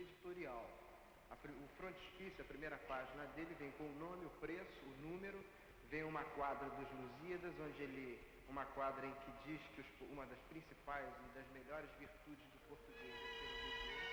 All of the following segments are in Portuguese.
editorial. O frontispício, a primeira página dele, vem com o nome, o preço, o número, vem uma quadra dos Lusíadas, uma quadra em que diz que uma das principais e das melhores virtudes do português é ser obediente.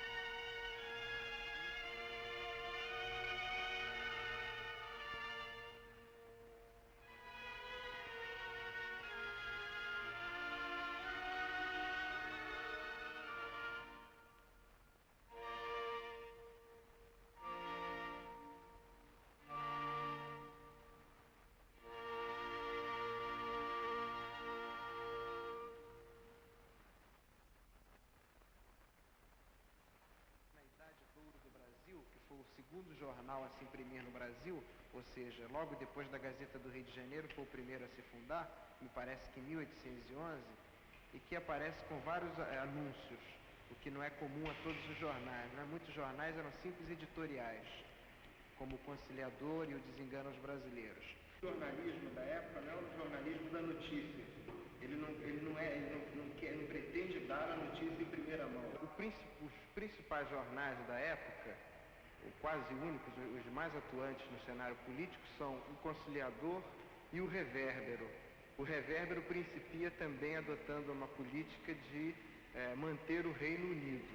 Que foi o segundo jornal a se imprimir no Brasil, ou seja, logo depois da Gazeta do Rio de Janeiro, foi o primeiro a se fundar, me parece que em 1811, e que aparece com vários anúncios, o que não é comum a todos os jornais, né? Muitos jornais eram simples editoriais, como o Conciliador e o Desengano aos Brasileiros. O jornalismo da época não é o jornalismo da notícia. Ele não pretende dar a notícia em primeira mão. Os principais jornais da época, quase únicos, os mais atuantes no cenário político, são o Conciliador e o Revérbero. O Revérbero principia também adotando uma política de manter o Reino Unido,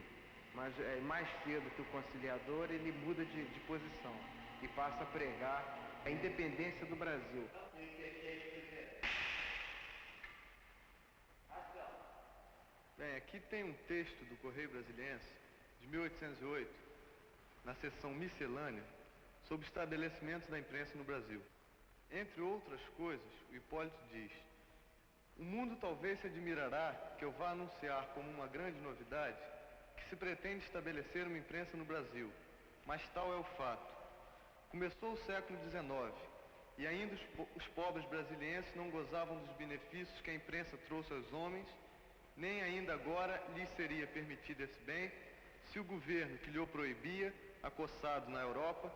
mas mais cedo que o Conciliador ele muda de posição e passa a pregar a independência do Brasil. Bem, aqui tem um texto do Correio Brasiliense, de 1808, na seção miscelânea, sobre estabelecimentos da imprensa no Brasil. Entre outras coisas, o Hipólito diz: o mundo talvez se admirará que eu vá anunciar como uma grande novidade que se pretende estabelecer uma imprensa no Brasil, mas tal é o fato. Começou o século XIX e ainda os pobres brasilienses não gozavam dos benefícios que a imprensa trouxe aos homens, nem ainda agora lhes seria permitido esse bem, se o governo que lhe o proibia, acossado na Europa,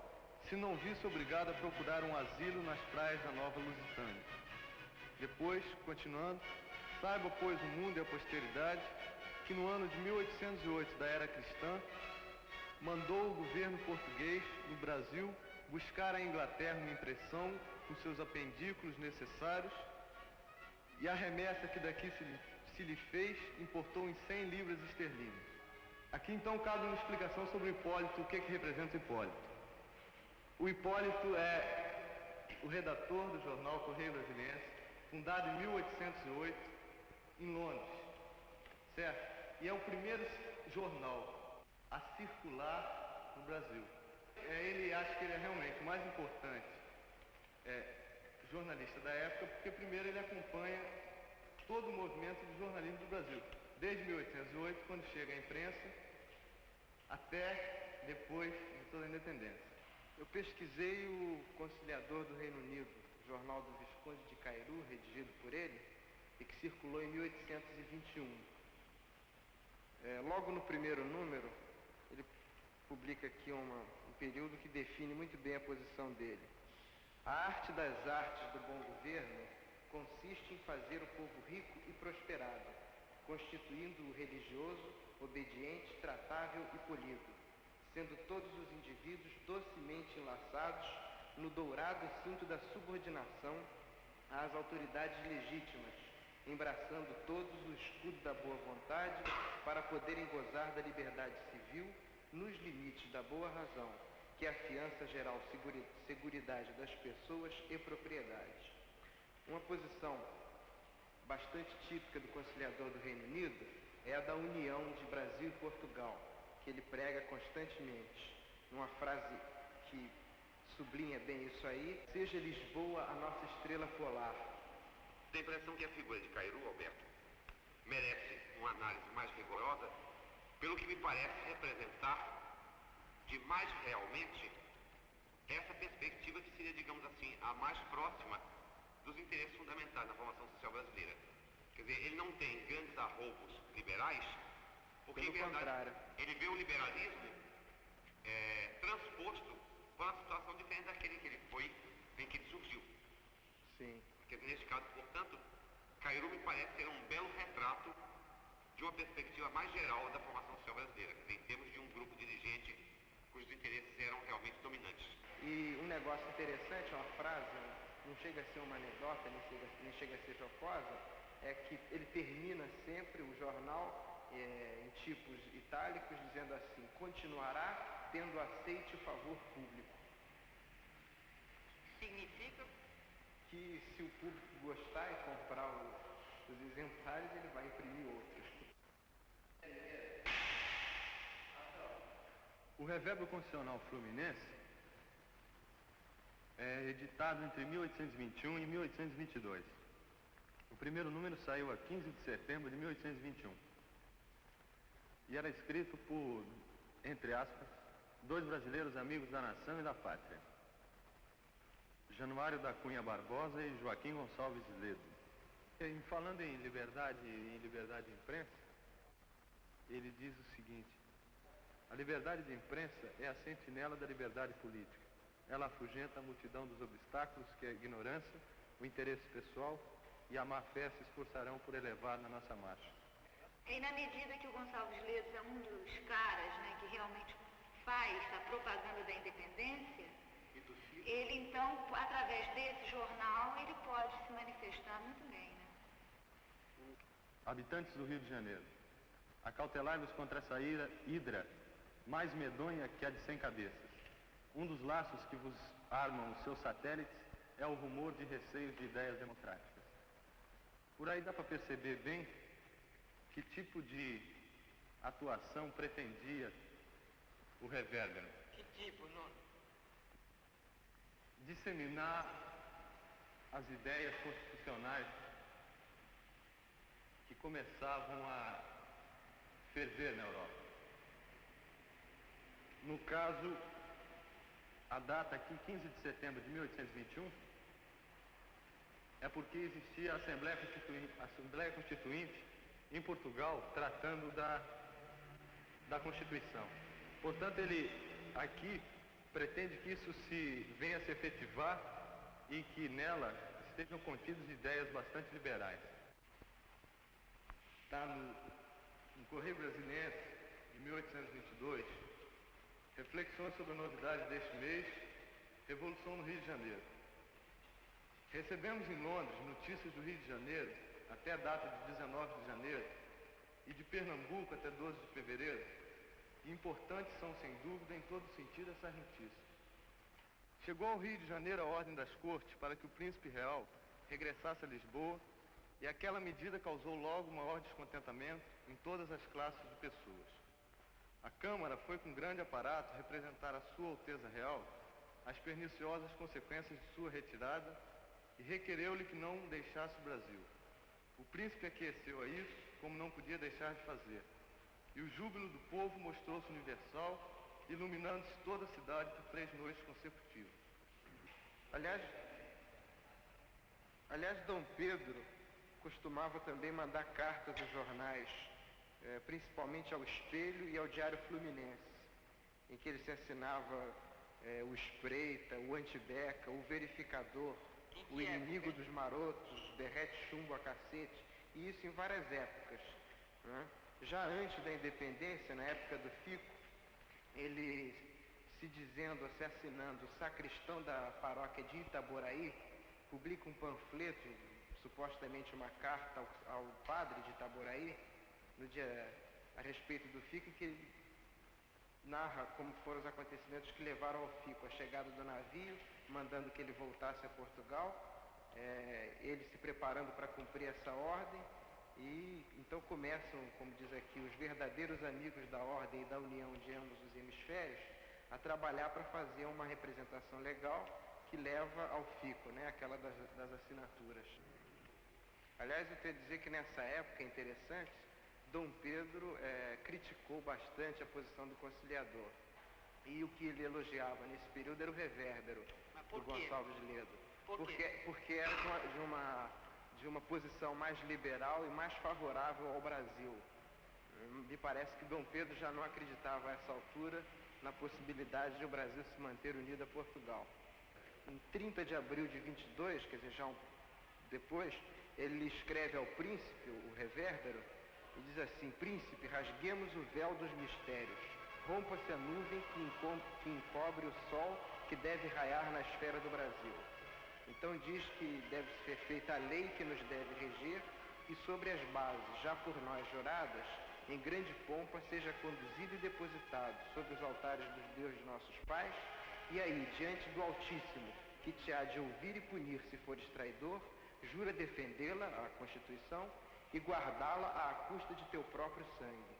se não visse obrigado a procurar um asilo nas praias da Nova Lusitânia. Depois, continuando, saiba, pois, o mundo e a posteridade, que no ano de 1808 da era cristã, mandou o governo português, no Brasil, buscar à Inglaterra uma impressão com seus apendículos necessários, e a remessa que daqui se lhe fez importou em 100 libras esterlinas. Aqui então cabe uma explicação sobre o Hipólito, o que representa o Hipólito. O Hipólito é o redator do jornal Correio Brasiliense, fundado em 1808 em Londres, certo? E é o primeiro jornal a circular no Brasil. Ele acha que ele é realmente o mais importante jornalista da época, porque primeiro ele acompanha todo o movimento de jornalismo do Brasil, desde 1808, quando chega a imprensa, até depois de toda a independência. Eu pesquisei o Conciliador do Reino Unido, jornal do Visconde de Cairu, redigido por ele, e que circulou em 1821. Logo no primeiro número, ele publica aqui um período que define muito bem a posição dele. A arte das artes do bom governo consiste em fazer o povo rico e prosperado, constituindo-o religioso, obediente, tratável e polido, sendo todos os indivíduos docemente enlaçados no dourado cinto da subordinação às autoridades legítimas, embraçando todos o escudo da boa vontade para poderem gozar da liberdade civil nos limites da boa razão, que afiança a geral seguridade das pessoas e propriedades. Uma posição bastante típica do Conciliador do Reino Unido é a da união de Brasil e Portugal, que ele prega constantemente, numa frase que sublinha bem isso aí: seja Lisboa a nossa estrela polar. Tem a impressão que a figura de Cairu, Alberto, merece uma análise mais rigorosa, pelo que me parece representar de mais realmente essa perspectiva que seria, digamos assim, a mais próxima dos interesses fundamentais da formação social brasileira. Quer dizer, ele não tem grandes arroubos liberais, porque em verdade ele vê o liberalismo transposto para uma situação diferente daquele que ele foi, em que ele surgiu. Sim. Quer dizer, neste caso, portanto, Cairu me parece ser um belo retrato de uma perspectiva mais geral da formação social brasileira, quer dizer, em termos de um grupo dirigente cujos interesses eram realmente dominantes. E um negócio interessante, uma frase, não chega a ser uma anedota, nem chega a ser jocosa, é que ele termina sempre o jornal em tipos itálicos, dizendo assim: continuará tendo aceite o favor público. Significa? Que se o público gostar e comprar os exemplares, ele vai imprimir outros. O Revérbero Constitucional Fluminense é editado entre 1821 e 1822. O primeiro número saiu a 15 de setembro de 1821. E era escrito por, entre aspas, dois brasileiros amigos da nação e da pátria: Januário da Cunha Barbosa e Joaquim Gonçalves Ledo. E, falando em liberdade de imprensa, ele diz o seguinte: a liberdade de imprensa é a sentinela da liberdade política. Ela afugenta a multidão dos obstáculos que a ignorância, o interesse pessoal e a má-fé se esforçarão por elevar na nossa marcha. E na medida que o Gonçalves Ledo é um dos caras, né, que realmente faz a propaganda da independência, ele então, através desse jornal, ele pode se manifestar muito bem, né? Habitantes do Rio de Janeiro, acautelai-vos contra essa hidra mais medonha que a de 100 cabeças. Um dos laços que vos armam os seus satélites é o rumor de receios de ideias democráticas. Por aí dá para perceber bem que tipo de atuação pretendia o Revérbero. Que tipo, não? Disseminar as ideias constitucionais que começavam a ferver na Europa. No caso, a data aqui, 15 de setembro de 1821, é porque existia a Assembleia Constituinte em Portugal tratando da Constituição. Portanto, ele aqui pretende que isso venha a se efetivar e que nela estejam contidas ideias bastante liberais. Está no Correio Brasiliense, de 1822, reflexões sobre a novidade deste mês, Revolução no Rio de Janeiro. Recebemos em Londres notícias do Rio de Janeiro até a data de 19 de janeiro e de Pernambuco até 12 de fevereiro. E importantes são, sem dúvida, em todo sentido, essas notícias. Chegou ao Rio de Janeiro a ordem das cortes para que o príncipe real regressasse a Lisboa, e aquela medida causou logo maior descontentamento em todas as classes de pessoas. A Câmara foi com grande aparato representar a Sua Alteza Real as perniciosas consequências de sua retirada e requereu-lhe que não deixasse o Brasil. O príncipe aqueceu a isso, como não podia deixar de fazer. E o júbilo do povo mostrou-se universal, iluminando-se toda a cidade por 3 noites consecutivas. Aliás, Dom Pedro costumava também mandar cartas aos jornais, principalmente ao Espelho e ao Diário Fluminense, em que ele se assinava o Espreita, o Antibeca, o Verificador, o Inimigo dos Marotos, Derrete Chumbo a Cacete, e isso em várias épocas, né? Já antes da independência, na época do Fico, ele se assinando sacristão da paróquia de Itaboraí, publica um panfleto, supostamente uma carta ao padre de Itaboraí, a respeito do Fico, que ele narra como foram os acontecimentos que levaram ao Fico, a chegada do navio, mandando que ele voltasse a Portugal, ele se preparando para cumprir essa ordem, e então começam, como diz aqui, os verdadeiros amigos da ordem e da união de ambos os hemisférios a trabalhar para fazer uma representação legal que leva ao Fico, né, aquela das assinaturas. Aliás, eu tenho a dizer que nessa época, é interessante, Dom Pedro criticou bastante a posição do conciliador. E o que ele elogiava nesse período era o Revérbero do Gonçalves Ledo. Porque era de uma posição mais liberal e mais favorável ao Brasil. Me parece que Dom Pedro já não acreditava a essa altura na possibilidade de o Brasil se manter unido a Portugal. Em 30 de abril de 22, quer dizer, depois, ele escreve ao príncipe, o Revérbero, E diz assim: príncipe, rasguemos o véu dos mistérios, rompa-se a nuvem que encobre o sol que deve raiar na esfera do Brasil. Então diz que deve ser feita a lei que nos deve reger, e sobre as bases, já por nós juradas, em grande pompa, seja conduzido e depositado sobre os altares dos deuses de nossos pais, e aí, diante do Altíssimo, que te há de ouvir e punir se fores traidor, jura defendê-la, a Constituição, e guardá-la à custa de teu próprio sangue.